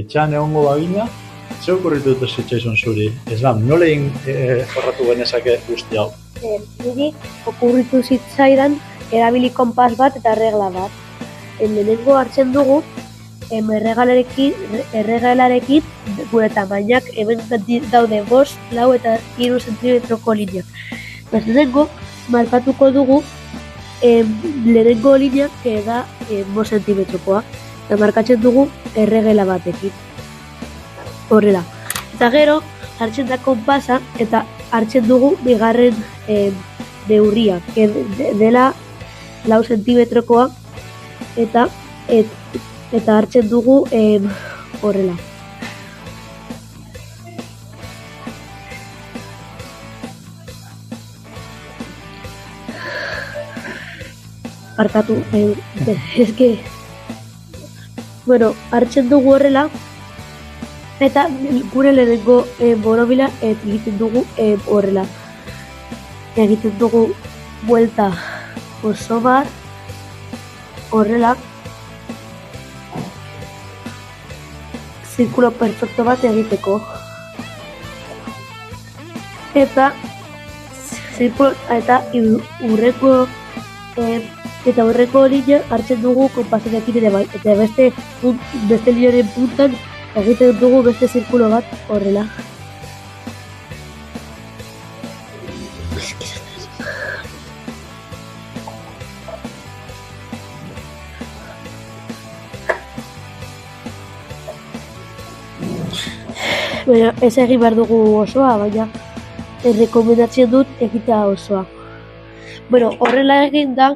etxean egongo bagina, ze okurritu dut zitzaizun zuri? Islam, nola egin jorratu genezake guzti hau? Niri okurritu zitzaidan erabili konpas bat eta regla bat. Lehenengo hartzen dugu erregalarekin gure tamainak hemen daude 5, 4 eta 3 zentimetroko lineak. Lehenengo markatuko dugu lehenengo lineak da 5 zentimetrokoa eta markatzen dugu erregela batekin. Horrela. Eta gero hartzen da konpasa eta hartzen dugu bigarren neurria, dela 4 zentimetrokoa eta hartzen dugu horrela. Barkatu, hartzen dugu horrela eta gure lehenengo borobila egiten dugu horrela. Egiten dugu buelta oso bat horrela. Zirkulo perfecto bat egiteko. Eta hurreko linea hartzen dugu konpasarekin ere bai. Eta beste linearen puntan egiten dugu beste zirkulo bat horrela. Baina, ez egin behar dugu osoa, baina errekomendatzen dut egitea osoa. Horrela egin da,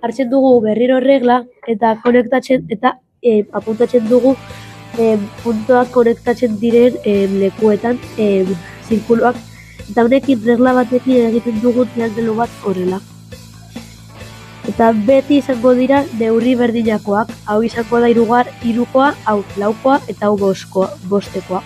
hartzen dugu berriro regla eta konektatzen eta apuntatzen dugu puntoak konektatzen diren lekuetan zirkuloak. Eta honekin regla batekin egiten dugu triangelu bat horrela. Eta beti izango dira neurri berdinakoak, hau izango da 3koa, hau 4koa eta hau 5koa.